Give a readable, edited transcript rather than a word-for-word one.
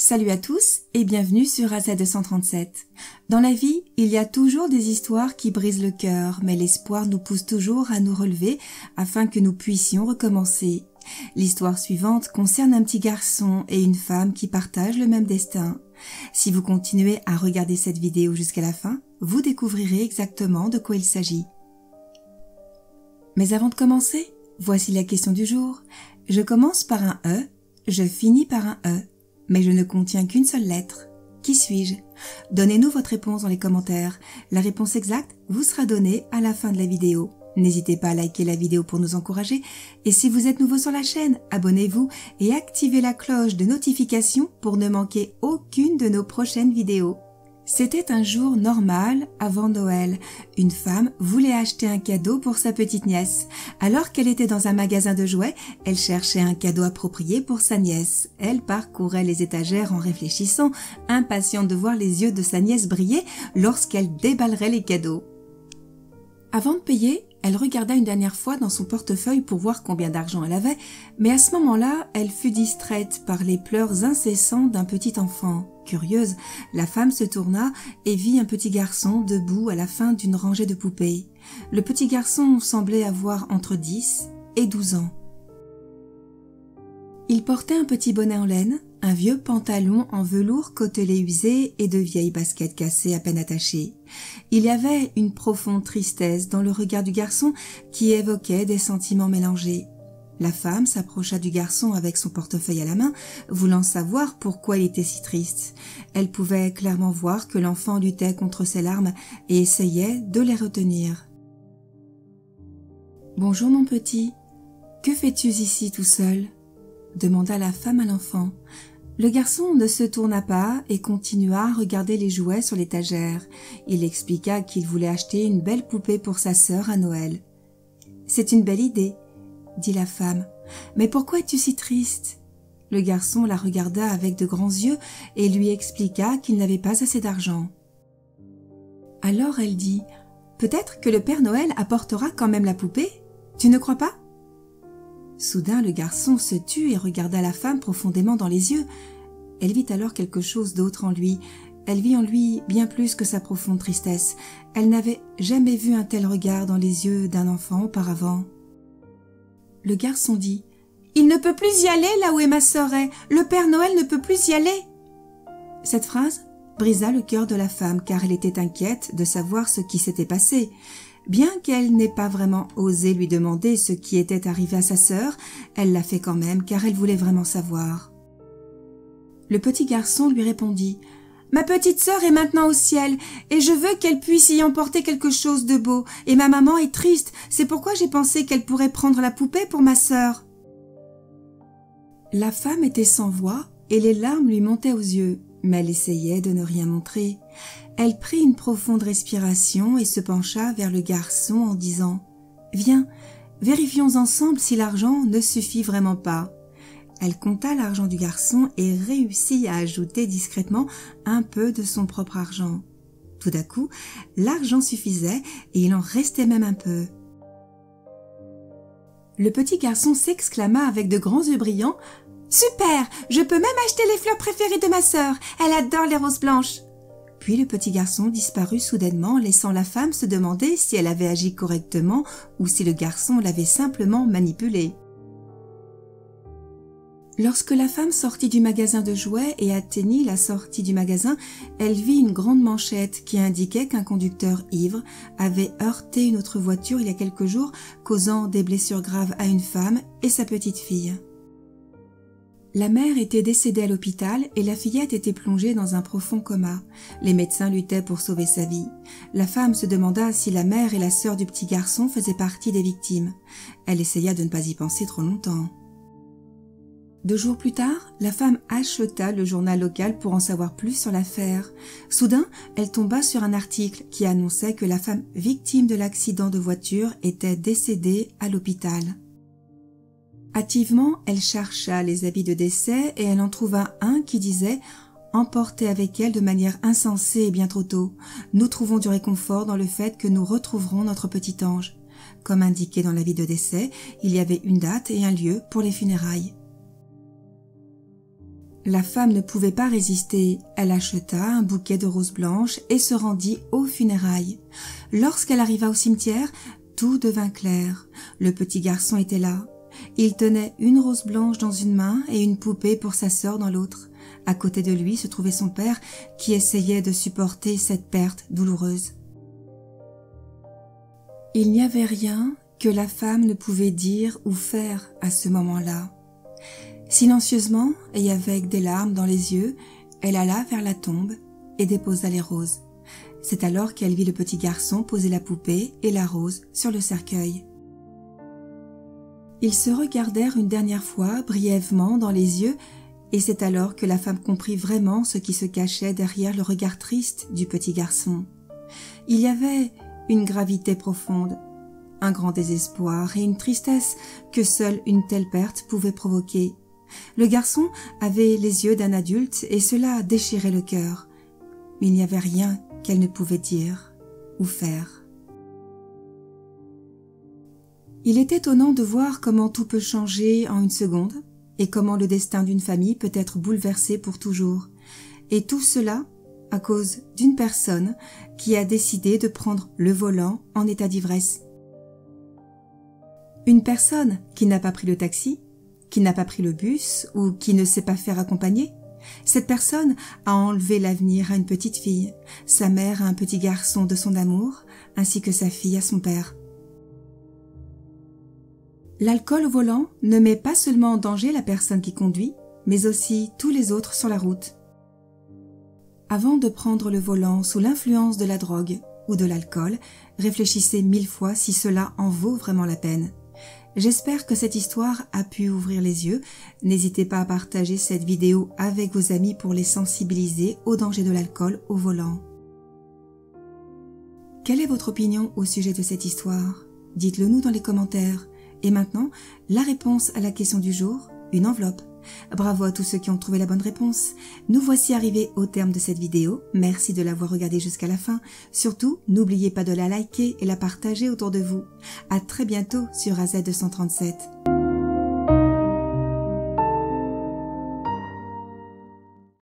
Salut à tous et bienvenue sur AZ237. Dans la vie, il y a toujours des histoires qui brisent le cœur, mais l'espoir nous pousse toujours à nous relever afin que nous puissions recommencer. L'histoire suivante concerne un petit garçon et une femme qui partagent le même destin. Si vous continuez à regarder cette vidéo jusqu'à la fin, vous découvrirez exactement de quoi il s'agit. Mais avant de commencer, voici la question du jour. Je commence par un E, je finis par un E. Mais je ne contiens qu'une seule lettre. Qui suis-je? Donnez-nous votre réponse dans les commentaires. La réponse exacte vous sera donnée à la fin de la vidéo. N'hésitez pas à liker la vidéo pour nous encourager. Et si vous êtes nouveau sur la chaîne, abonnez-vous et activez la cloche de notification pour ne manquer aucune de nos prochaines vidéos. C'était un jour normal avant Noël. Une femme voulait acheter un cadeau pour sa petite nièce. Alors qu'elle était dans un magasin de jouets, elle cherchait un cadeau approprié pour sa nièce. Elle parcourait les étagères en réfléchissant, impatiente de voir les yeux de sa nièce briller lorsqu'elle déballerait les cadeaux. Avant de payer, elle regarda une dernière fois dans son portefeuille pour voir combien d'argent elle avait, mais à ce moment-là, elle fut distraite par les pleurs incessants d'un petit enfant. Curieuse, la femme se tourna et vit un petit garçon debout à la fin d'une rangée de poupées. Le petit garçon semblait avoir entre 10 et 12 ans. Il portait un petit bonnet en laine, un vieux pantalon en velours côtelé usé et de vieilles baskets cassées à peine attachées. Il y avait une profonde tristesse dans le regard du garçon qui évoquait des sentiments mélangés. La femme s'approcha du garçon avec son portefeuille à la main, voulant savoir pourquoi il était si triste. Elle pouvait clairement voir que l'enfant luttait contre ses larmes et essayait de les retenir. « Bonjour mon petit, que fais-tu ici tout seul ?» demanda la femme à l'enfant. Le garçon ne se tourna pas et continua à regarder les jouets sur l'étagère. Il expliqua qu'il voulait acheter une belle poupée pour sa sœur à Noël. « C'est une belle idée, » dit la femme. « Mais pourquoi es-tu si triste ?» Le garçon la regarda avec de grands yeux et lui expliqua qu'il n'avait pas assez d'argent. Alors elle dit « Peut-être que le Père Noël apportera quand même la poupée, tu ne crois pas ?» Soudain, le garçon se tut et regarda la femme profondément dans les yeux. Elle vit alors quelque chose d'autre en lui. Elle vit en lui bien plus que sa profonde tristesse. Elle n'avait jamais vu un tel regard dans les yeux d'un enfant auparavant. Le garçon dit « Il ne peut plus y aller là où est ma sœur est. Le Père Noël ne peut plus y aller. » Cette phrase brisa le cœur de la femme car elle était inquiète de savoir ce qui s'était passé. Bien qu'elle n'ait pas vraiment osé lui demander ce qui était arrivé à sa sœur, elle l'a fait quand même car elle voulait vraiment savoir. Le petit garçon lui répondit « Ma petite sœur est maintenant au ciel et je veux qu'elle puisse y emporter quelque chose de beau et ma maman est triste, c'est pourquoi j'ai pensé qu'elle pourrait prendre la poupée pour ma sœur. » La femme était sans voix et les larmes lui montaient aux yeux, mais elle essayait de ne rien montrer. Elle prit une profonde respiration et se pencha vers le garçon en disant « Viens, vérifions ensemble si l'argent ne suffit vraiment pas. » Elle compta l'argent du garçon et réussit à ajouter discrètement un peu de son propre argent. Tout d'un coup, l'argent suffisait et il en restait même un peu. Le petit garçon s'exclama avec de grands yeux brillants « Super! Je peux même acheter les fleurs préférées de ma sœur. Elle adore les roses blanches. » Puis le petit garçon disparut soudainement, laissant la femme se demander si elle avait agi correctement ou si le garçon l'avait simplement manipulée. Lorsque la femme sortit du magasin de jouets et atteignit la sortie du magasin, elle vit une grande manchette qui indiquait qu'un conducteur ivre avait heurté une autre voiture il y a quelques jours, causant des blessures graves à une femme et sa petite fille. La mère était décédée à l'hôpital et la fillette était plongée dans un profond coma. Les médecins luttaient pour sauver sa vie. La femme se demanda si la mère et la sœur du petit garçon faisaient partie des victimes. Elle essaya de ne pas y penser trop longtemps. 2 jours plus tard, la femme acheta le journal local pour en savoir plus sur l'affaire. Soudain, elle tomba sur un article qui annonçait que la femme victime de l'accident de voiture était décédée à l'hôpital. Hâtivement, elle chercha les avis de décès et elle en trouva un qui disait « Emportée avec elle de manière insensée et bien trop tôt, nous trouvons du réconfort dans le fait que nous retrouverons notre petit ange. » Comme indiqué dans l'avis de décès, il y avait une date et un lieu pour les funérailles. La femme ne pouvait pas résister. Elle acheta un bouquet de roses blanches et se rendit aux funérailles. Lorsqu'elle arriva au cimetière, tout devint clair. Le petit garçon était là. Il tenait une rose blanche dans une main et une poupée pour sa sœur dans l'autre. À côté de lui se trouvait son père qui essayait de supporter cette perte douloureuse. Il n'y avait rien que la femme ne pouvait dire ou faire à ce moment-là. Silencieusement et avec des larmes dans les yeux, elle alla vers la tombe et déposa les roses. C'est alors qu'elle vit le petit garçon poser la poupée et la rose sur le cercueil. Ils se regardèrent une dernière fois brièvement dans les yeux et c'est alors que la femme comprit vraiment ce qui se cachait derrière le regard triste du petit garçon. Il y avait une gravité profonde, un grand désespoir et une tristesse que seule une telle perte pouvait provoquer. Le garçon avait les yeux d'un adulte et cela déchirait le cœur. Mais il n'y avait rien qu'elle ne pouvait dire ou faire. Il est étonnant de voir comment tout peut changer en une seconde et comment le destin d'une famille peut être bouleversé pour toujours. Et tout cela à cause d'une personne qui a décidé de prendre le volant en état d'ivresse. Une personne qui n'a pas pris le taxi, qui n'a pas pris le bus ou qui ne sait pas faire accompagner. Cette personne a enlevé l'avenir à une petite fille, sa mère à un petit garçon de son amour, ainsi que sa fille à son père. L'alcool au volant ne met pas seulement en danger la personne qui conduit, mais aussi tous les autres sur la route. Avant de prendre le volant sous l'influence de la drogue ou de l'alcool, réfléchissez 1000 fois si cela en vaut vraiment la peine. J'espère que cette histoire a pu ouvrir les yeux. N'hésitez pas à partager cette vidéo avec vos amis pour les sensibiliser au danger de l'alcool au volant. Quelle est votre opinion au sujet de cette histoire? Dites-le nous dans les commentaires. Et maintenant, la réponse à la question du jour, une enveloppe. Bravo à tous ceux qui ont trouvé la bonne réponse. Nous voici arrivés au terme de cette vidéo. Merci de l'avoir regardée jusqu'à la fin. Surtout, n'oubliez pas de la liker et la partager autour de vous. À très bientôt sur AZ237.